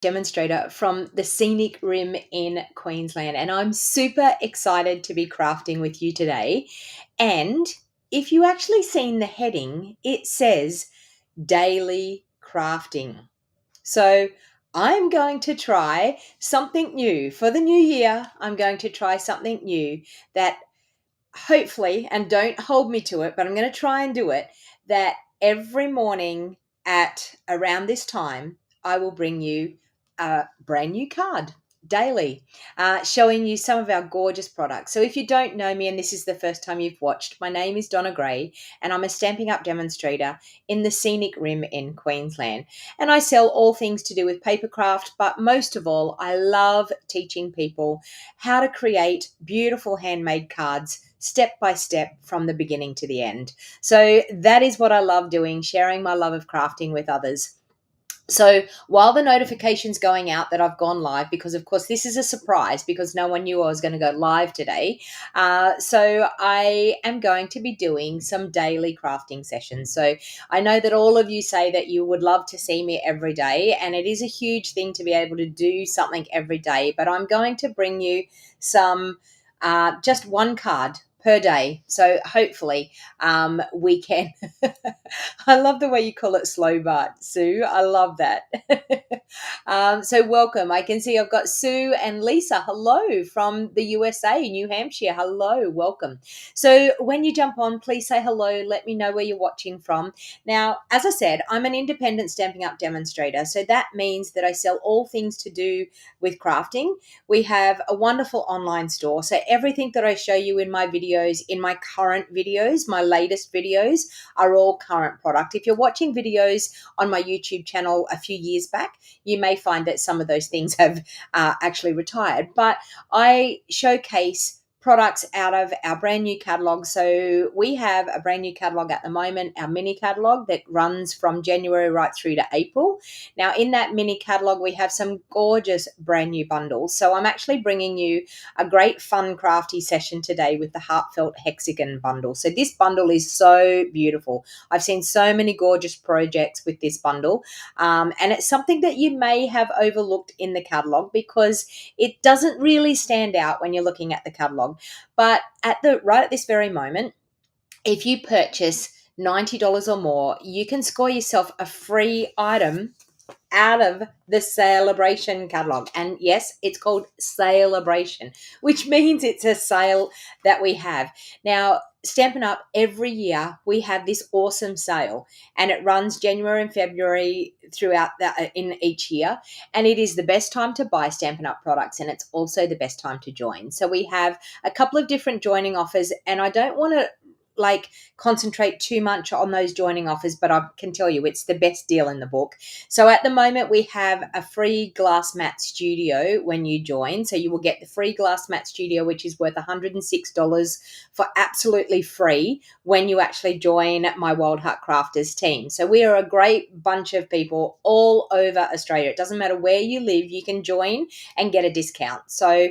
Demonstrator from the Scenic Rim in Queensland, and I'm super excited to be crafting with you today. And if you actually seen the heading, it says daily crafting. So I'm going to try something new for the new year. I'm going to try something new that hopefully, and don't hold me to it, but I'm going to try and do it, that every morning at around this time, I will bring you a brand new card daily, showing you some of our gorgeous products. So if you don't know me and this is the first time you've watched, my name is Donna Gray and I'm a Stampin' Up demonstrator in the Scenic Rim in Queensland. And I sell all things to do with papercraft, but most of all, I love teaching people how to create beautiful handmade cards step by step from the beginning to the end. So that is what I love doing, sharing my love of crafting with others. So while the notification's going out that I've gone live, because of course this is a surprise because no one knew I was going to go live today. So I am going to be doing some daily crafting sessions. So I know that all of you say that you would love to see me every day, and it is a huge thing to be able to do something every day, but I'm going to bring you some just one card per day. So hopefully we can. I love the way you call it slow Bart, Sue. I love that. So welcome. I can see I've got Sue and Lisa. Hello from the USA, New Hampshire. Hello, welcome. So when you jump on, please say hello. Let me know where you're watching from. Now, as I said, I'm an independent Stampin' Up demonstrator. So that means that I sell all things to do with crafting. We have a wonderful online store. So everything that I show you in my videos, in my current videos, my latest videos, are all current product. If you're watching videos on my YouTube channel a few years back, you may find that some of those things have actually retired. But I showcase products out of our brand new catalog. So we have a brand new catalog at the moment, our mini catalog that runs from January right through to April. Now in that mini catalog, we have some gorgeous brand new bundles. So I'm actually bringing you a great fun crafty session today with the Heartfelt Hexagon Bundle. So this bundle is so beautiful. I've seen so many gorgeous projects with this bundle. And it's something that you may have overlooked in the catalog because it doesn't really stand out when you're looking at the catalog. But right at this very moment, if you purchase $90 or more, you can score yourself a free item out of the Celebration catalog. And yes, it's called Celebration, which means it's a sale that we have. Now, Stampin' Up, every year we have this awesome sale, and it runs January and February throughout in each year, and it is the best time to buy Stampin' Up products, and it's also the best time to join. So we have a couple of different joining offers, and I don't want to concentrate too much on those joining offers, but I can tell you it's the best deal in the book. So at the moment we have a free glass mat studio when you join. So you will get the free glass mat studio, which is worth $106 for absolutely free when you actually join my Wild Heart Crafters team. So we are a great bunch of people all over Australia. It doesn't matter where you live, you can join and get a discount. So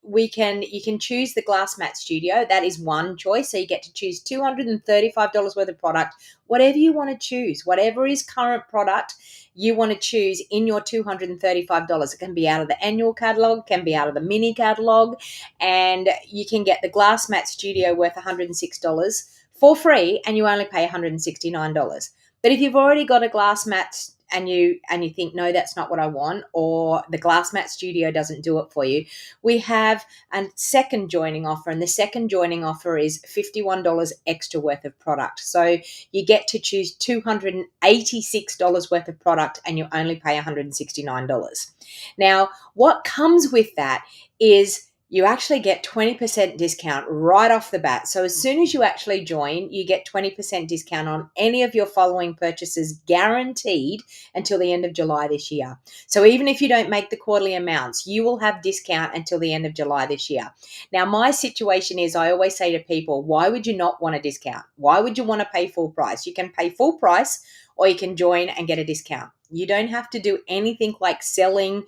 you can choose the glass mat studio. That is one choice. So you get to choose $235 worth of product, whatever you want to choose, whatever is current product you want to choose in your $235. It can be out of the annual catalog, can be out of the mini catalog, and you can get the glass mat studio worth $106 for free, and you only pay $169. But if you've already got a glass mat and you think, no, that's not what I want, or the glass mat studio doesn't do it for you, we have a second joining offer, and the second joining offer is $51 extra worth of product. So you get to choose $286 worth of product, and you only pay $169. Now, what comes with that is you actually get 20% discount right off the bat. So as soon as you actually join, you get 20% discount on any of your following purchases, guaranteed until the end of July this year. So even if you don't make the quarterly amounts, you will have discount until the end of July this year. Now, my situation is, I always say to people, why would you not want a discount? Why would you want to pay full price? You can pay full price, or you can join and get a discount. You don't have to do anything like selling,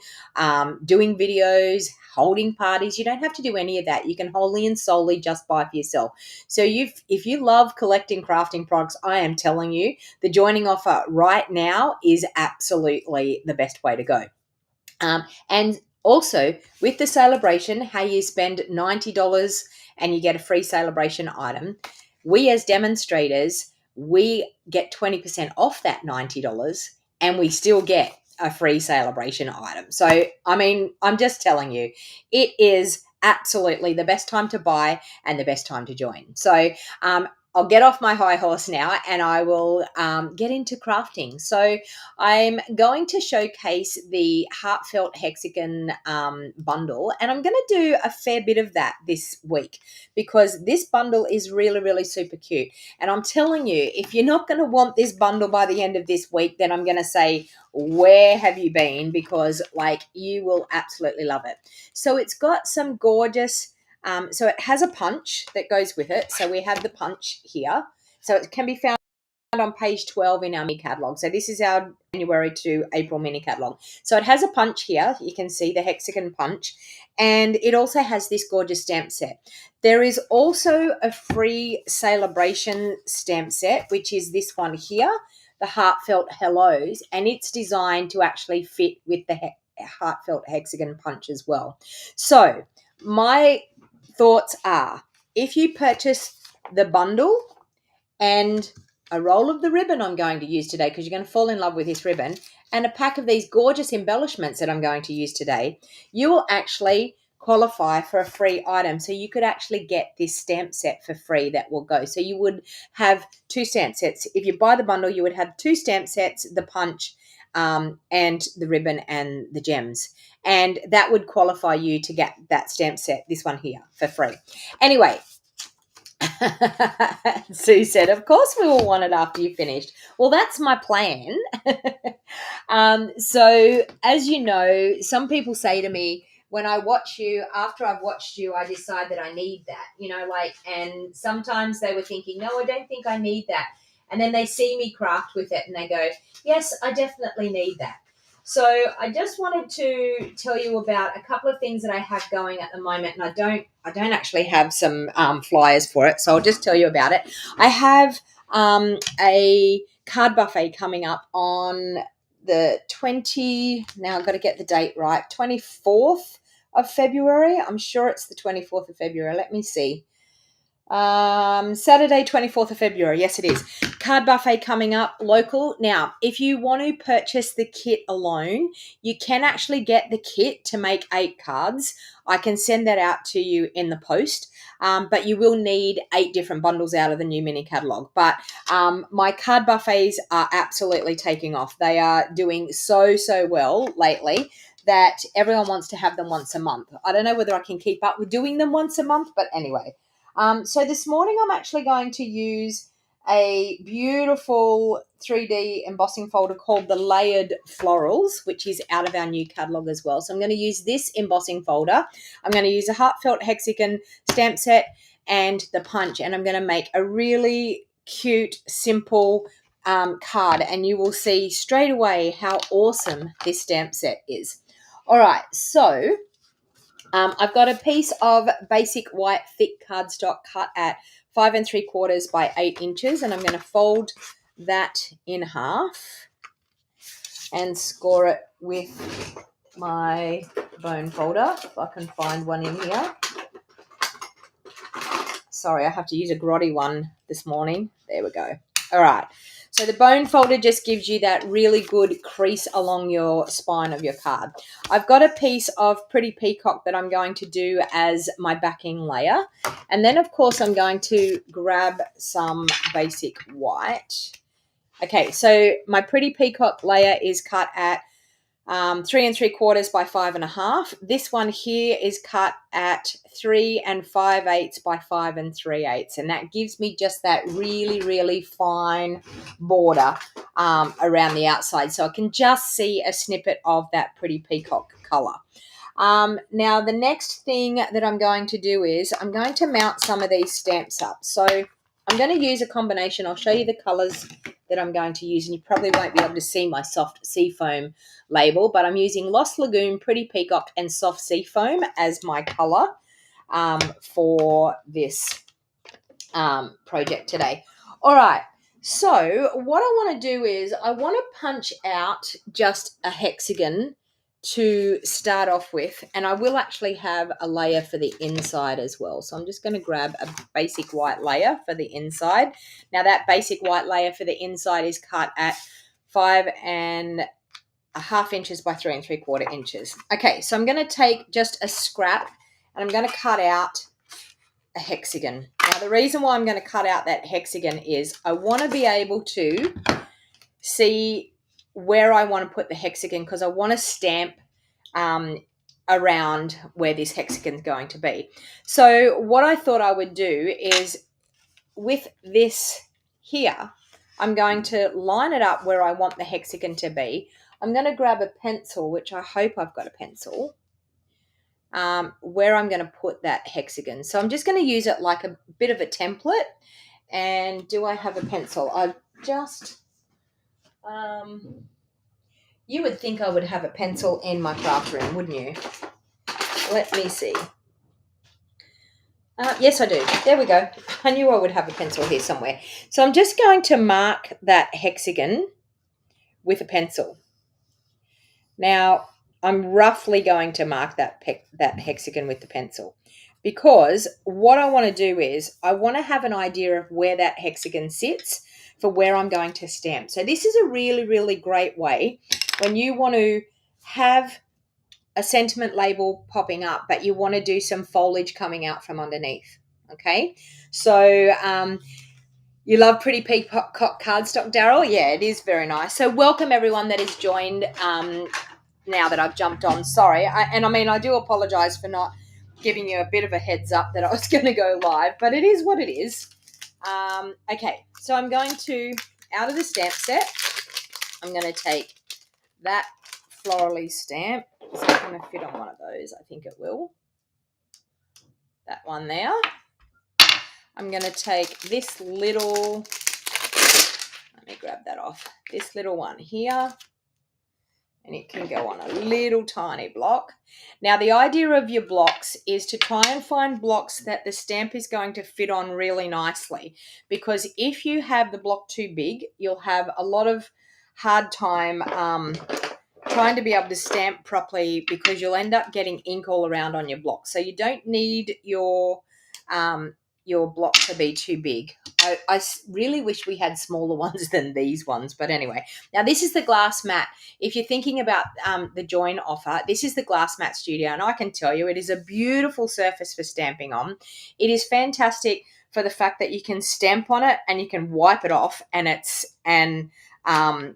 doing videos, holding parties. You don't have to do any of that. You can wholly and solely just buy for yourself. So if you love collecting crafting products, I am telling you, the joining offer right now is absolutely the best way to go. And also with the celebration, how you spend $90 and you get a free celebration item, we as demonstrators, we get 20% off that $90 and we still get a free celebration item. So, I mean, I'm just telling you, it is absolutely the best time to buy and the best time to join. So, I'll get off my high horse now and I will get into crafting. So I'm going to showcase the Heartfelt Hexagon Bundle, and I'm going to do a fair bit of that this week because this bundle is really, really super cute. And I'm telling you, if you're not going to want this bundle by the end of this week, then I'm going to say, where have you been? Because like you will absolutely love it. So it's got some gorgeous so it has a punch that goes with it. So we have the punch here. So it can be found on page 12 in our mini catalog. So this is our January to April mini catalog. So it has a punch here. You can see the hexagon punch. And it also has this gorgeous stamp set. There is also a free celebration stamp set, which is this one here, the Heartfelt Hellos. And it's designed to actually fit with the Heartfelt Hexagon punch as well. So my thoughts are, if you purchase the bundle and a roll of the ribbon I'm going to use today, because you're going to fall in love with this ribbon, and a pack of these gorgeous embellishments that I'm going to use today, you will actually qualify for a free item. So you could actually get this stamp set for free that will go. So you would have 2 stamp sets. If you buy the bundle, you would have 2 stamp sets, the punch and the ribbon and the gems. And that would qualify you to get that stamp set, this one here, for free. Anyway, Sue said, of course we will want it after you finished. Well, that's my plan. So as you know, some people say to me, when I watch you, after I've watched you, I decide that I need that, and sometimes they were thinking, no, I don't think I need that. And then they see me craft with it and they go, yes, I definitely need that. So I just wanted to tell you about a couple of things that I have going at the moment, and I don't actually have some flyers for it, so I'll just tell you about it. I have a card buffet coming up on the 24th of February. I'm sure it's the 24th of February. Let me see. Saturday, 24th of February. Yes, it is. Card buffet coming up, local. Now, if you want to purchase the kit alone, you can actually get the kit to make 8 cards. I can send that out to you in the post, but you will need 8 different bundles out of the new mini catalog. But my card buffets are absolutely taking off. They are doing so well lately that everyone wants to have them once a month. I don't know whether I can keep up with doing them once a month, but anyway. So this morning I'm actually going to use a beautiful 3D embossing folder called the Layered Florals, which is out of our new catalogue as well. So I'm going to use this embossing folder. I'm going to use a Heartfelt Hexagon stamp set and the punch, and I'm going to make a really cute, simple card, and you will see straight away how awesome this stamp set is. All right, so I've got a piece of basic white thick cardstock cut at 5 3/4 by 8 inches, and I'm going to fold that in half and score it with my bone folder, if I can find one in here. Sorry, I have to use a grotty one this morning. There we go. All right. So the bone folder just gives you that really good crease along your spine of your card. I've got a piece of Pretty Peacock that I'm going to do as my backing layer. And then, of course, I'm going to grab some basic white. Okay, so my Pretty Peacock layer is cut at 3 3/4 by 5 1/2. This one here is cut at 3 5/8 by 5 3/8, and that gives me just that really fine border around the outside, so I can just see a snippet of that Pretty Peacock color. Now the next thing that I'm going to do is I'm going to mount some of these stamps up. So I'm going to use a combination. I'll show you the colours that I'm going to use, and you probably won't be able to see my soft seafoam label, but I'm using Lost Lagoon, Pretty Peacock, and Soft Seafoam as my colour for this project today. All right, so what I want to do is I want to punch out just a hexagon to start off with, and I will actually have a layer for the inside as well. So I'm just going to grab a basic white layer for the inside. Now that basic white layer for the inside is cut at 5.5 inches by 3 3/4 inches. Okay, so I'm going to take just a scrap and I'm going to cut out a hexagon. Now the reason why I'm going to cut out that hexagon is I want to be able to see where I want to put the hexagon, because I want to stamp around where this hexagon is going to be. So what I thought I would do is with this here, I'm going to line it up where I want the hexagon to be. I'm going to grab a pencil, which I hope I've got a pencil, where I'm going to put that hexagon. So I'm just going to use it like a bit of a template. And do I have a pencil? I've just... you would think I would have a pencil in my craft room, wouldn't you? Let me see. Yes, I do. There we go. I knew I would have a pencil here somewhere. So I'm just going to mark that hexagon with a pencil. Now, I'm roughly going to mark that hexagon with the pencil, because what I want to do is I want to have an idea of where that hexagon sits for where I'm going to stamp. So this is a really, really great way when you want to have a sentiment label popping up, but you want to do some foliage coming out from underneath. Okay, so you love Pretty Peacock cardstock, Daryl? Yeah, it is very nice. So welcome everyone that has joined now that I've jumped on. Sorry, I do apologise for not giving you a bit of a heads up that I was going to go live, but it is what it is. Okay, so I'm going to, out of the stamp set, I'm going to take that florally stamp. Is it going to fit on one of those? I think it will. That one there. I'm going to take this little, let me grab that off, this little one here, and it can go on a little tiny block. Now, the idea of your blocks is to try and find blocks that the stamp is going to fit on really nicely, because if you have the block too big, you'll have a lot of hard time trying to be able to stamp properly, because you'll end up getting ink all around on your block. So you don't need your block to be too big. I really wish we had smaller ones than these ones, but anyway. Now this is the glass mat. If you're thinking about the join offer, this is the Glass Mat Studio, and I can tell you it is a beautiful surface for stamping on. It is fantastic for the fact that you can stamp on it and you can wipe it off, and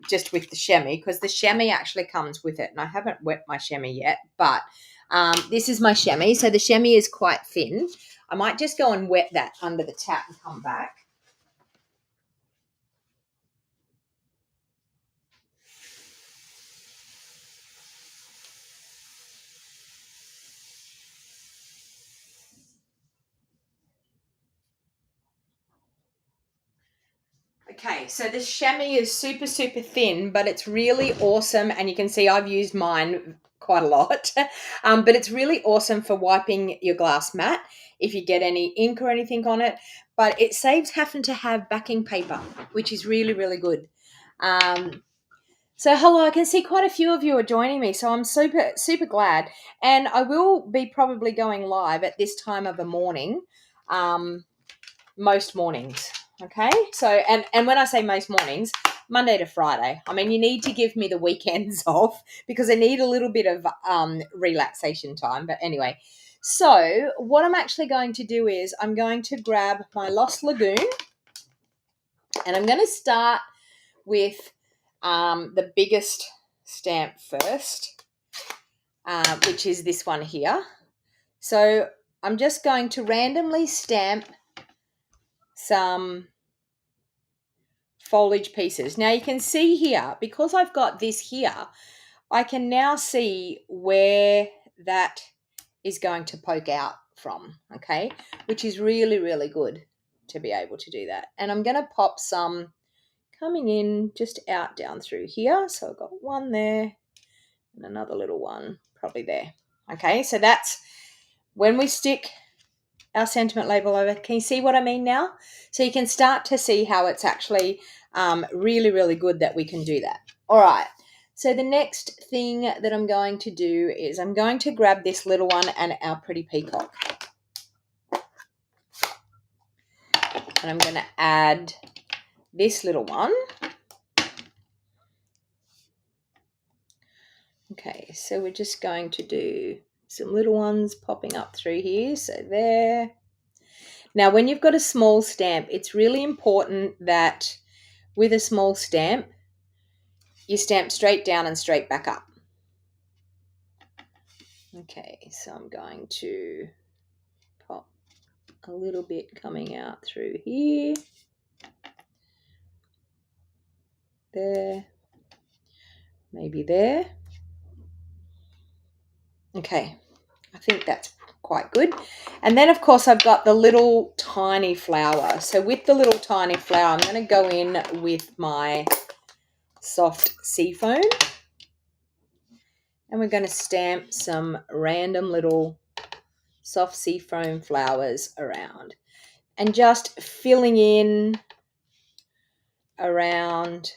just with the chamois, because the chamois actually comes with it, and I haven't wet my chamois yet, but this is my chamois. So the chamois is quite thin. I might just go and wet that under the tap and come back. Okay, so the chamois is super, super thin, but it's really awesome. And you can see I've used mine quite a lot. But it's really awesome for wiping your glass mat if you get any ink or anything on it. But it saves having to have backing paper, which is really, really good. So hello, I can see quite a few of you are joining me, so I'm super, super glad. And I will be probably going live at this time of the morning, most mornings. Okay, so and when I say most mornings, Monday to Friday. I mean, you need to give me the weekends off because I need a little bit of relaxation time. But anyway, so what I'm actually going to do is I'm going to grab my Lost Lagoon, and I'm going to start with the biggest stamp first, which is this one here. So I'm just going to randomly stamp some foliage pieces. Now you can see here, because I've got this here, I can now see where that is going to poke out from, okay, which is really, really good. to be able to do that. And I'm going to pop some coming in just out down through here. So I've got one there and another little one probably there. Okay, so that's when we stick our sentiment label over. Can you see what I mean now? So you can start to see how it's actually really, really good that we can do that. All right. So the next thing that I'm going to do is I'm going to grab this little one and our pretty peacock. And I'm going to add this little one. Okay, so we're just going to do some little ones popping up through here. So there. Now, when you've got a small stamp, it's really important that with a small stamp, you stamp straight down and straight back up. Okay, so I'm going to pop a little bit coming out through here. There. Maybe there. Okay, I think that's quite good. And then, of course, I've got the little tiny flower. So with the little tiny flower, I'm going to go in with my soft seafoam. And we're going to stamp some random little soft seafoam flowers around. And just filling in around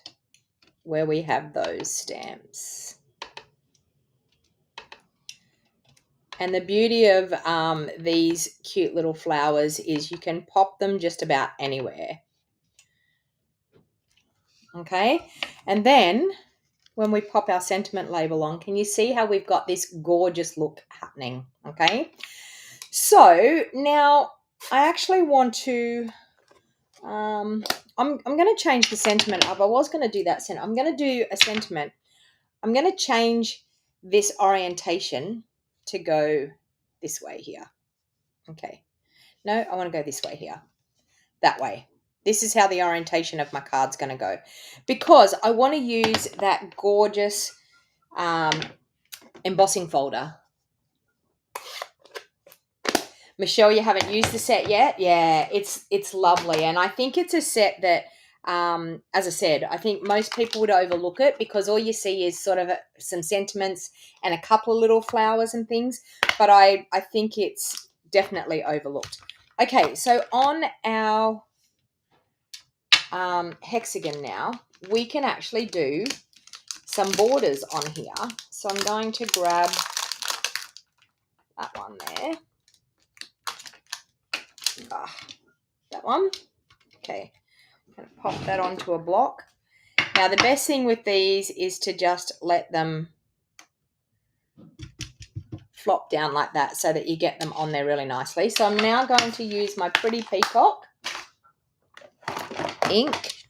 where we have those stamps. And the beauty of these cute little flowers is you can pop them just about anywhere. Okay, and then when we pop our sentiment label on, can you see how we've got this gorgeous look happening? Okay, so now I actually want to, I'm going to change the sentiment up. I was going to do that. I'm going to do a sentiment. I'm going to change this orientation to go this way here. Okay. No, I want to go this way here. That way. This is how the orientation of my card's going to go. Because I want to use that gorgeous embossing folder. Michelle, you haven't used the set yet? Yeah, it's lovely. And I think it's a set that, as I said, I think most people would overlook it because all you see is sort of some sentiments and a couple of little flowers and things. But I think it's definitely overlooked. Okay, so on our hexagon now, we can actually do some borders on here. So I'm going to grab that one there. That one. Okay, I'm going to pop that onto a block. Now the best thing with these is to just let them flop down like that so that you get them on there really nicely. So I'm now going to use my pretty peacock ink,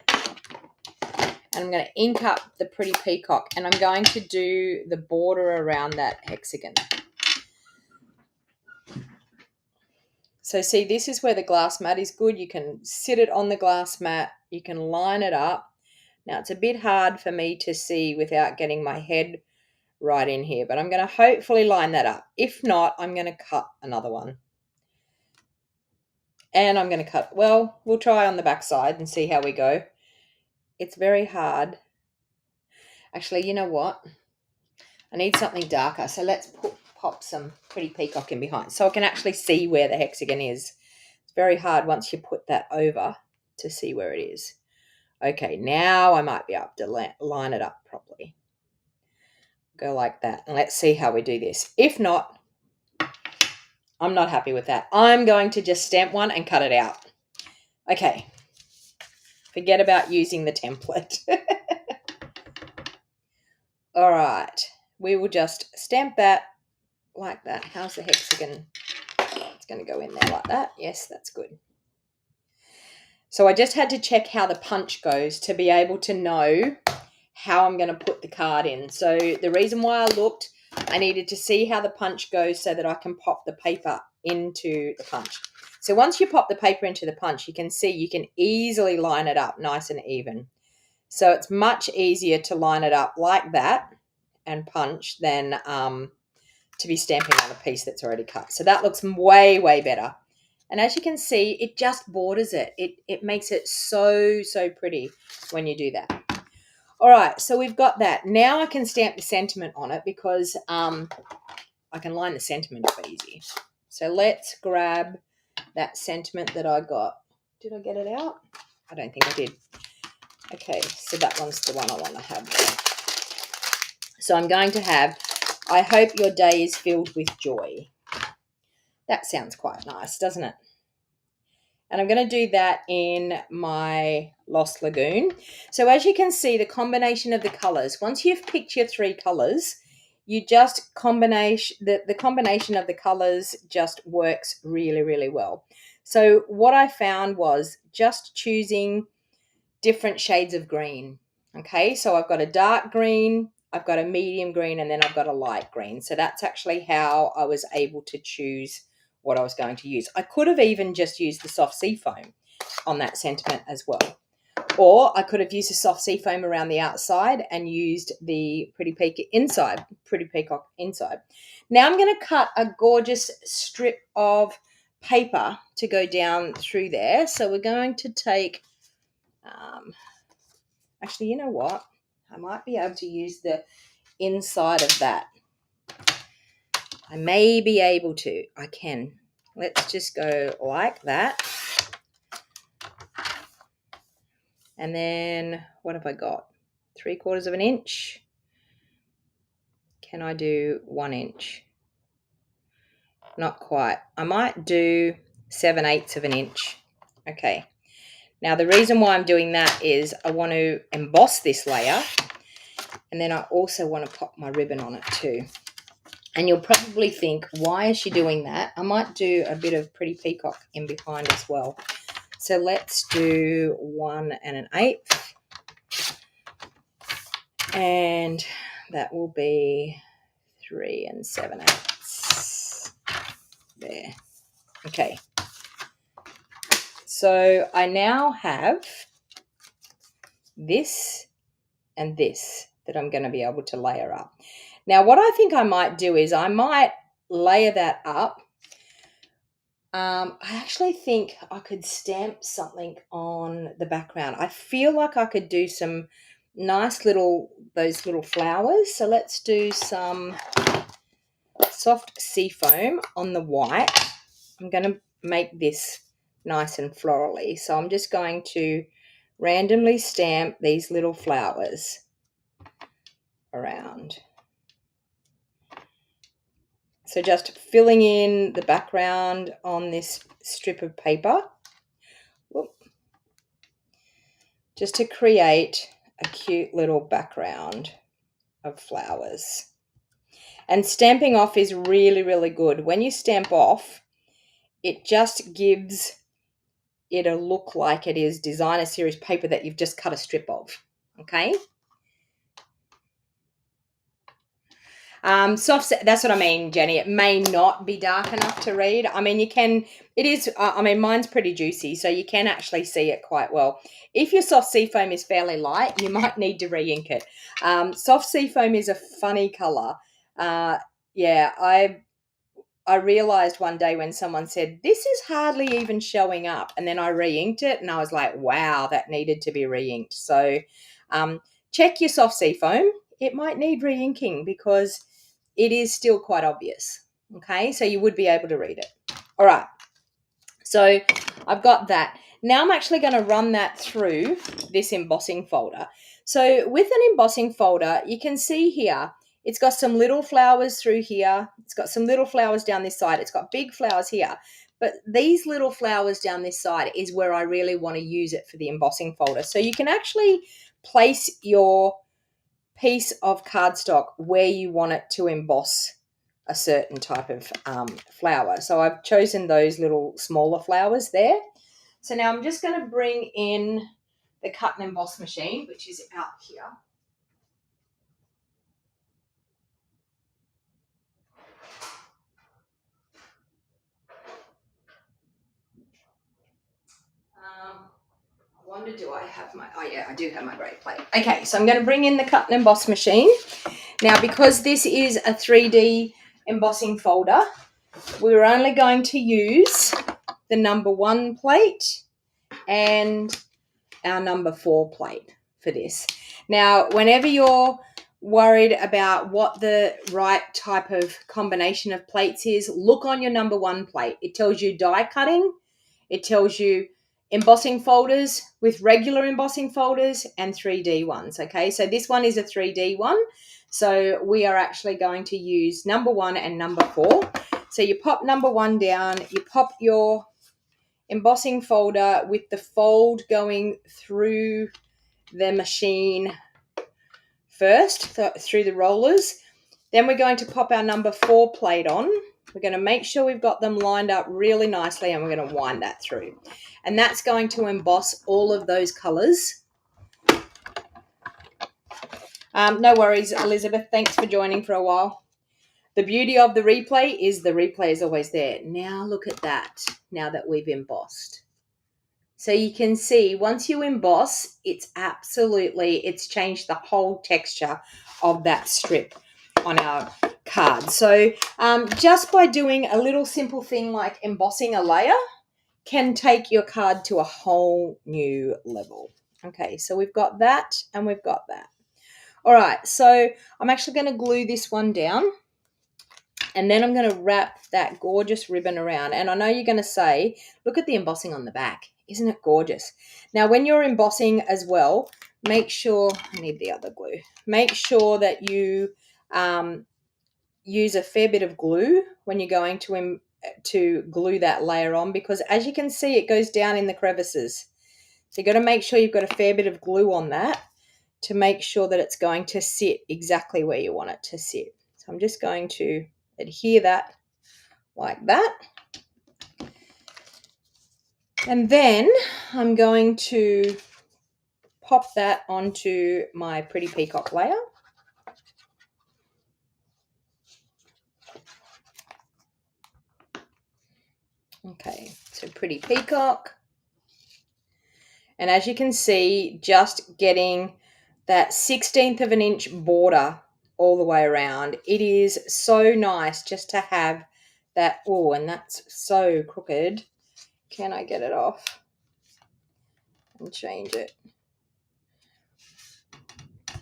and I'm going to ink up the pretty peacock, and I'm going to do the border around that hexagon. So see, this is where the glass mat is good. You can sit it on the glass mat. You can line it up. Now, it's a bit hard for me to see without getting my head right in here, but I'm going to hopefully line that up. If not, I'm going to cut another one. And I'm going to cut, well, we'll try on the back side and see how we go. It's very hard. Actually, you know what? I need something darker. So let's pop some pretty peacock in behind so I can actually see where the hexagon is. It's very hard once you put that over to see where it is. Okay, now I might be able to line it up properly. Go like that. And let's see how we do this. If not, I'm not happy with that. I'm going to just stamp one and cut it out. Okay. Forget about using the template. All right. We will just stamp that like that. How's the hexagon? It's going to go in there like that. Yes, that's good. So I just had to check how the punch goes to be able to know how I'm going to put the card in. So the reason why I looked, I needed to see how the punch goes so that I can pop the paper into the punch. So once you pop the paper into the punch, you can see you can easily line it up nice and even. So it's much easier to line it up like that and punch than to be stamping on a piece that's already cut. So that looks way, way better. And as you can see, it just borders it. It makes it so, so pretty when you do that. All right, so we've got that. Now I can stamp the sentiment on it because I can line the sentiment up easy. So let's grab that sentiment that I got. Did I get it out? I don't think I did. Okay, so that one's the one I want to have there. So I'm going to have, I hope your day is filled with joy. That sounds quite nice, doesn't it? And I'm going to do that in my Lost Lagoon. So as you can see, the combination of the colours, once you've picked your 3 colours, you just the combination of the colours just works really, really well. So what I found was just choosing different shades of green. Okay, so I've got a dark green, I've got a medium green, and then I've got a light green. So that's actually how I was able to choose what I was going to use. I could have even just used the soft sea foam on that sentiment as well. Or I could have used the soft sea foam around the outside and used the Pretty Peacock inside. Now I'm going to cut a gorgeous strip of paper to go down through there. So we're going to take, actually, you know what? I might be able to use the inside of that. I may be able to. I can. Let's just go like that. And then what have I got? 3/4 of an inch. Can I do 1 inch? Not quite. I might do 7/8 of an inch. Okay. Now the reason why I'm doing that is I want to emboss this layer, and then I also want to pop my ribbon on it too. And you'll probably think, why is she doing that? I might do a bit of Pretty Peacock in behind as well. So let's do 1 1/8. And that will be 3 7/8. There. Okay. So I now have this and this that I'm going to be able to layer up. Now, what I think I might do is I might layer that up. I actually think I could stamp something on the background. I feel like I could do some nice those little flowers. So let's do some soft sea foam on the white. I'm going to make this nice and florally. So I'm just going to randomly stamp these little flowers around. So just filling in the background on this strip of paper, just to create a cute little background of flowers. And stamping off is really, really good. When you stamp off, it just gives it a look like it is designer series paper that you've just cut a strip of, okay? Soft, that's what I mean, Jenny. It may not be dark enough to read. I mean, mine's pretty juicy, so you can actually see it quite well. If your soft sea foam is fairly light, you might need to re-ink it. Soft sea foam is a funny color. Yeah, I realized one day when someone said, this is hardly even showing up. And then I re-inked it and I was like, wow, that needed to be re-inked. So check your soft sea foam. It might need re-inking because it is still quite obvious. Okay, so you would be able to read it. All right, so I've got that. Now I'm actually going to run that through this embossing folder. So with an embossing folder, you can see here, it's got some little flowers through here. It's got some little flowers down this side. It's got big flowers here. But these little flowers down this side is where I really want to use it for the embossing folder. So you can actually place your piece of cardstock where you want it to emboss a certain type of flower. So I've chosen those little smaller flowers there. So now I'm just going to bring in the cut and emboss machine, which is out here. I wonder, do I have my, oh yeah, I do have my grey plate. Okay, so I'm going to bring in the cut and emboss machine. Now, because this is a 3D embossing folder, we're only going to use the number 1 plate and our number 4 plate for this. Now, whenever you're worried about what the right type of combination of plates is, look on your number 1 plate. It tells you die cutting, it tells you embossing folders with regular embossing folders and 3D ones, okay? So this one is a 3D one, so we are actually going to use number 1 and number 4. So you pop number 1 down, you pop your embossing folder with the fold going through the machine first, through the rollers. Then we're going to pop our number 4 plate on. We're going to make sure we've got them lined up really nicely, and we're going to wind that through. And that's going to emboss all of those colors. No worries, Elizabeth. Thanks for joining for a while. The beauty of the replay is always there. Now look at that, now that we've embossed. So you can see once you emboss, it's changed the whole texture of that strip on our card. So just by doing a little simple thing like embossing a layer can take your card to a whole new level. Okay, so we've got that and we've got that. All right, so I'm actually going to glue this one down, and then I'm going to wrap that gorgeous ribbon around. And I know you're going to say, look at the embossing on the back. Isn't it gorgeous? Now, when you're embossing as well, make sure, I need the other glue, make sure that you use a fair bit of glue when you're going to glue that layer on, because as you can see, it goes down in the crevices. So you've got to make sure you've got a fair bit of glue on that to make sure that it's going to sit exactly where you want it to sit. So I'm just going to adhere that like that. And then I'm going to pop that onto my Pretty Peacock layer. Okay, so Pretty Peacock. And as you can see, just getting that 1/16 of an inch border all the way around. It is so nice just to have that. Oh, and that's so crooked. Can I get it off and change it?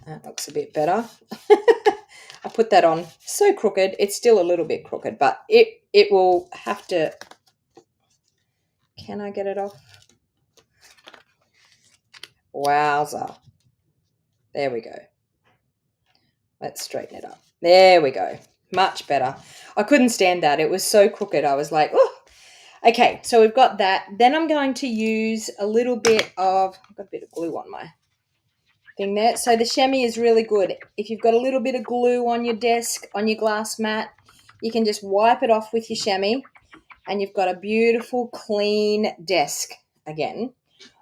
That looks a bit better. I put that on so crooked. It's still a little bit crooked, but it will have to. Can I get it off? Wowza. There we go. Let's straighten it up. There we go. Much better. I couldn't stand that. It was so crooked. I was like, oh. Okay, so we've got that. Then I'm going to use a little bit of, I've got a bit of glue on my thing there. So the chamois is really good. If you've got a little bit of glue on your desk, on your glass mat, you can just wipe it off with your chamois and you've got a beautiful, clean desk again.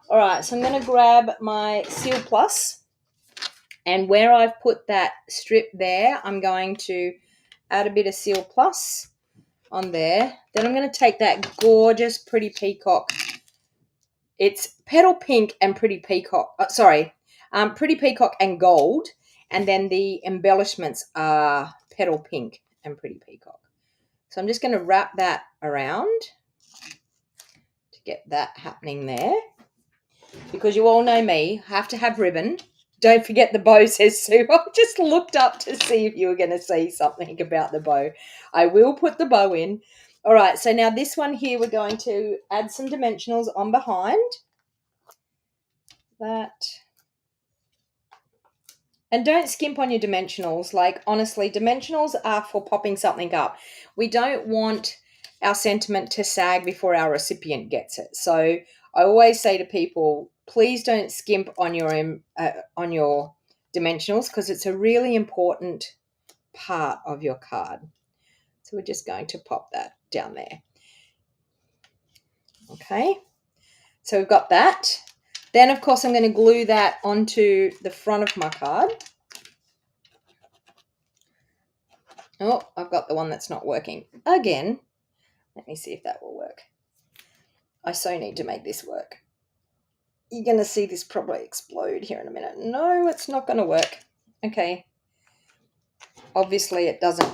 All right, so I'm going to grab my Seal Plus, and where I've put that strip there, I'm going to add a bit of Seal Plus on there. Then I'm going to take that gorgeous Pretty Peacock. It's Petal Pink and Pretty Peacock. Pretty Peacock and Gold. And then the embellishments are Petal Pink and Pretty Peacock. So I'm just going to wrap that around to get that happening there. Because you all know me, I have to have ribbon. Don't forget the bow, says Sue. I just looked up to see if you were going to say something about the bow. I will put the bow in. All right, so now this one here, we're going to add some dimensionals on behind. That. And don't skimp on your dimensionals. Like, honestly, dimensionals are for popping something up. We don't want our sentiment to sag before our recipient gets it. So I always say to people, please don't skimp on your dimensionals, because it's a really important part of your card. So we're just going to pop that down there. Okay, so we've got that. Then, of course, I'm going to glue that onto the front of my card. Oh, I've got the one that's not working again. Let me see if that will work. I so need to make this work. You're going to see this probably explode here in a minute. No, it's not going to work. Okay. Obviously, it doesn't.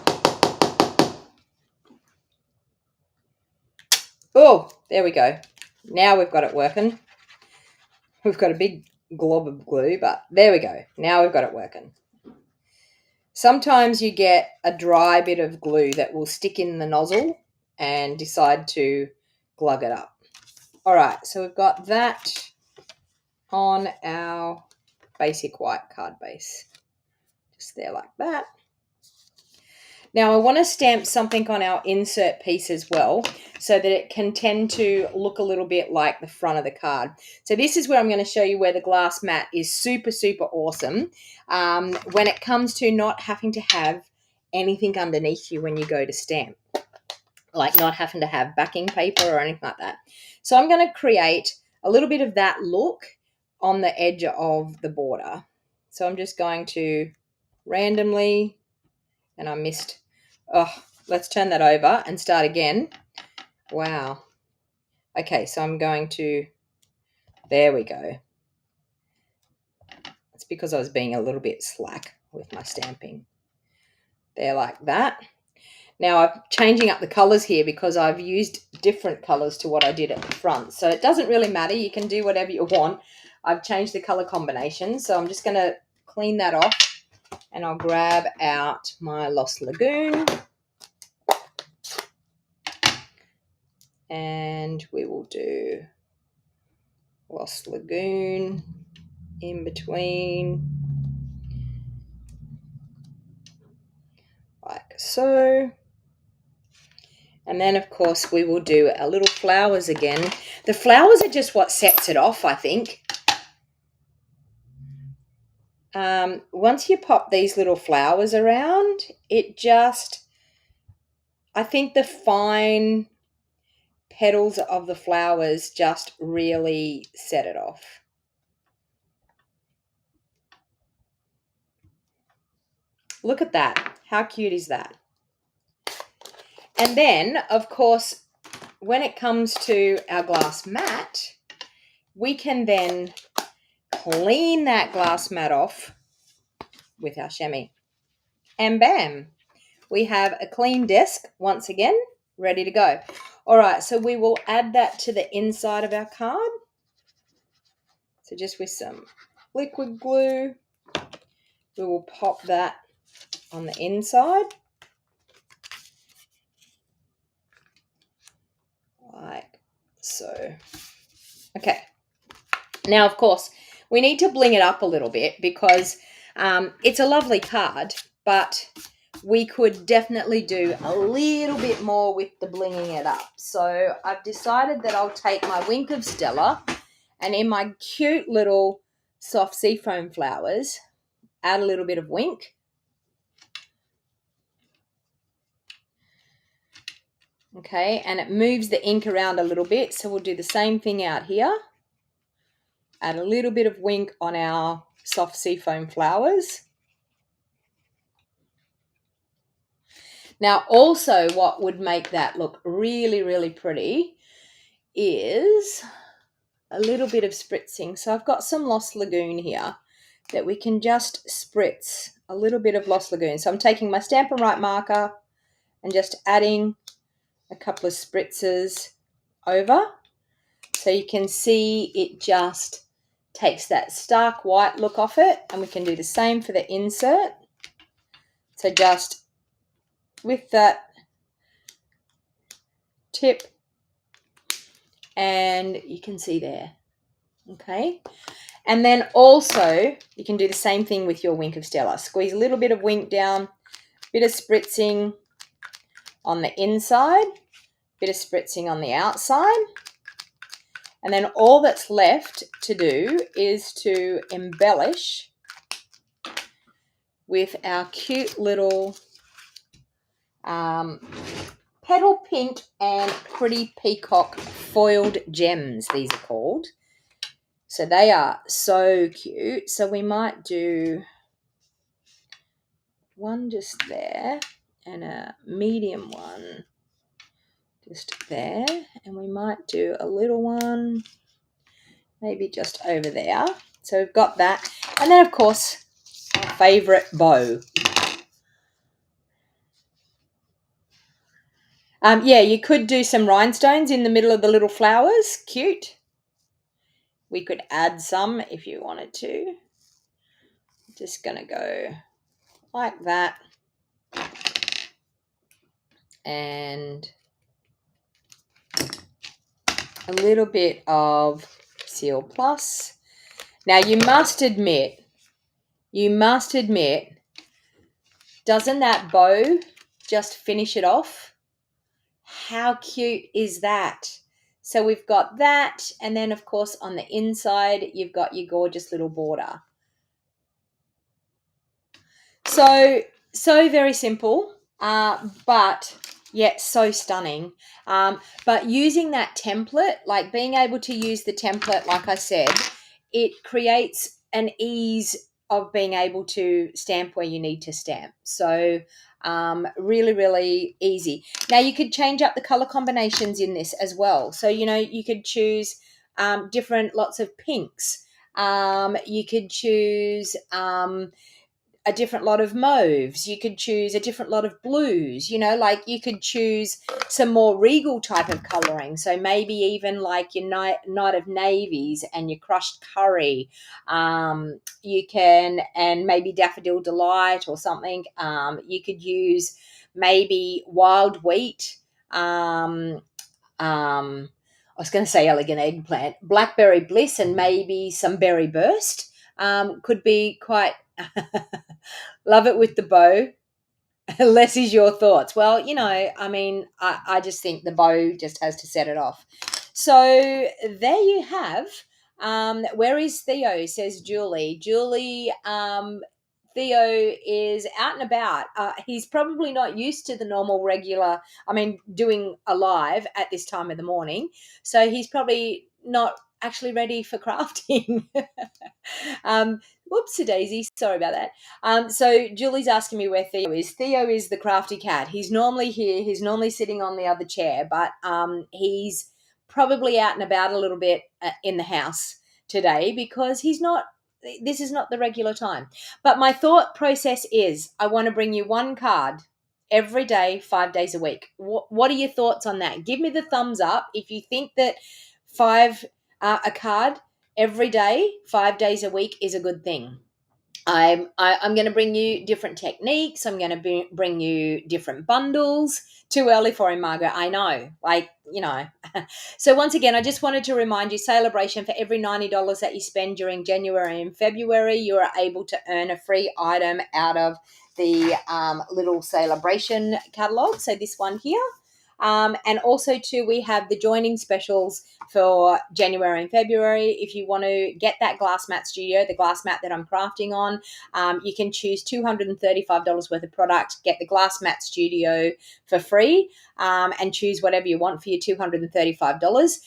Oh, there we go. Now we've got it working. We've got a big glob of glue, but there we go. Now we've got it working. Sometimes you get a dry bit of glue that will stick in the nozzle and decide to glug it up. All right, so we've got that on our basic white card base. Just there like that. Now I want to stamp something on our insert piece as well so that it can tend to look a little bit like the front of the card. So this is where I'm going to show you where the glass mat is super, super awesome when it comes to not having to have anything underneath you when you go to stamp, like not having to have backing paper or anything like that. So I'm going to create a little bit of that look on the edge of the border. So I'm just going to randomly, and I missed. Oh, let's turn that over and start again. Wow. Okay, so I'm going to, there we go. It's because I was being a little bit slack with my stamping. There like that. Now I'm changing up the colors here because I've used different colors to what I did at the front. So it doesn't really matter. You can do whatever you want. I've changed the color combination. So I'm just going to clean that off and I'll grab out my Lost Lagoon. And we will do Lost Lagoon in between, like so. And then, of course, we will do our little flowers again. The flowers are just what sets it off, I think. Once you pop these little flowers around, it just, I think the fine petals of the flowers just really set it off. Look at that. How cute is that? And then, of course, when it comes to our glass mat, we can then clean that glass mat off with our chamois. And bam, we have a clean desk once again, ready to go. All right, so we will add that to the inside of our card. So just with some liquid glue, we will pop that on the inside. Like so. Okay. Now, of course, we need to bling it up a little bit because it's a lovely card, but we could definitely do a little bit more with the blinging it up. So I've decided that I'll take my Wink of Stella and in my cute little soft seafoam flowers, add a little bit of Wink. Okay, and it moves the ink around a little bit. So we'll do the same thing out here. Add a little bit of Wink on our soft seafoam flowers. Now, also what would make that look really, really pretty is a little bit of spritzing. So I've got some Lost Lagoon here that we can just spritz a little bit of Lost Lagoon. So I'm taking my Stampin' Right marker and just adding a couple of spritzes over. So you can see it just takes that stark white look off it, and we can do the same for the insert. So just with that tip, and you can see there, okay? And then also you can do the same thing with your Wink of Stella. Squeeze a little bit of Wink down, bit of spritzing on the inside, bit of spritzing on the outside. And then all that's left to do is to embellish with our cute little petal pink and pretty peacock foiled gems, these are called. So they are so cute. So we might do one just there and a medium one just there, and we might do a little one maybe just over there. So we've got that, and then of course our favorite bow. Yeah, you could do some rhinestones in the middle of the little flowers. Cute. We could add some if you wanted to. Just going to go like that. And a little bit of Seal Plus. Now, you must admit, doesn't that bow just finish it off? How cute is that? So we've got that, and then of course on the inside you've got your gorgeous little border. So very simple, but yet so stunning. But using that template, like being able to use the template, like I said, it creates an ease of being able to stamp where you need to stamp. So really, really easy. Now you could change up the color combinations in this as well. So, you know, you could choose different lots of pinks. You could choose a different lot of mauves. You could choose a different lot of blues. You know, like you could choose some more regal type of coloring. So maybe even like your night of navies and your crushed curry. You can, and maybe daffodil delight or something. You could use maybe wild wheat. I was going to say elegant eggplant, blackberry bliss, and maybe some berry burst. Could be quite love it with the bow. Less is your thoughts. Well, you know, I mean, I just think the bow just has to set it off. So there you have. Where is Theo? Says Julie. Julie, Theo is out and about. He's probably not used to the normal regular, doing a live at this time of the morning. So he's probably not actually ready for crafting. Whoopsie daisy. Sorry about that. So Julie's asking me where Theo is. Theo is the crafty cat. He's normally here. He's normally sitting on the other chair, but he's probably out and about a little bit in the house today because this is not the regular time. But my thought process is I want to bring you one card every day, 5 days a week. What are your thoughts on that? Give me the thumbs up if you think that a card every day, 5 days a week is a good thing. I'm going to bring you different techniques. I'm going to bring you different bundles. Too early for him, Margaret. I know. So once again, I just wanted to remind you, celebration, for every $90 that you spend during January and February, you are able to earn a free item out of the little celebration catalog. So this one here. And also, too, we have the joining specials for January and February. If you want to get that glass mat studio, the glass mat that I'm crafting on, you can choose $235 worth of product, get the glass mat studio for free, and choose whatever you want for your $235.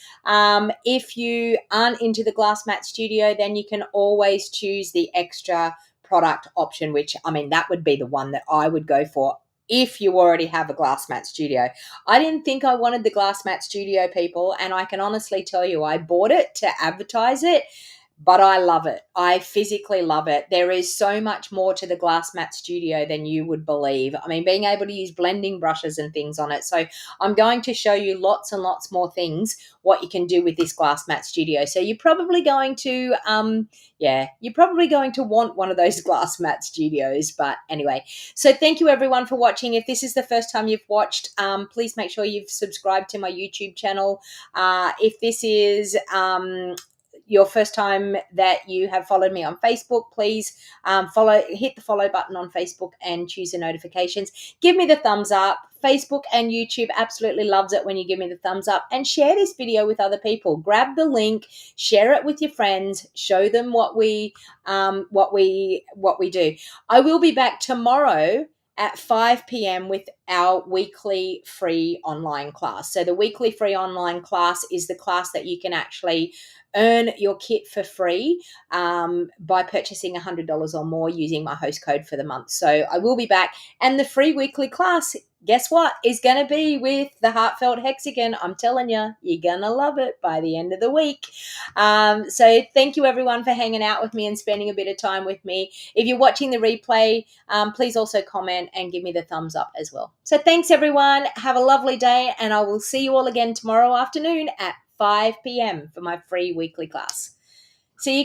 If you aren't into the glass mat studio, then you can always choose the extra product option, which, that would be the one that I would go for if you already have a glass mat studio. I didn't think I wanted the glass mat studio, people, and I can honestly tell you I bought it to advertise it, but I love it. I physically love it. There is so much more to the glass mat studio than you would believe. Being able to use blending brushes and things on it. So I'm going to show you lots and lots more things, what you can do with this glass mat studio. So you're probably going to, want one of those glass mat studios. But anyway, so thank you everyone for watching. If this is the first time you've watched, please make sure you've subscribed to my YouTube channel. If this is your first time that you have followed me on Facebook, please hit the follow button on Facebook and choose the notifications. Give me the thumbs up. Facebook and YouTube absolutely loves it when you give me the thumbs up, and share this video with other people. Grab the link, share it with your friends, show them what we do. I will be back tomorrow at 5 p.m. with our weekly free online class. So the weekly free online class is the class that you can actually earn your kit for free by purchasing $100 or more using my host code for the month. So I will be back, and the free weekly class guess what is going to be with the Heartfelt Hexagon. I'm telling you, you're going to love it by the end of the week. So thank you, everyone, for hanging out with me and spending a bit of time with me. If you're watching the replay, please also comment and give me the thumbs up as well. So thanks, everyone. Have a lovely day, and I will see you all again tomorrow afternoon at 5 p.m. for my free weekly class. See you again.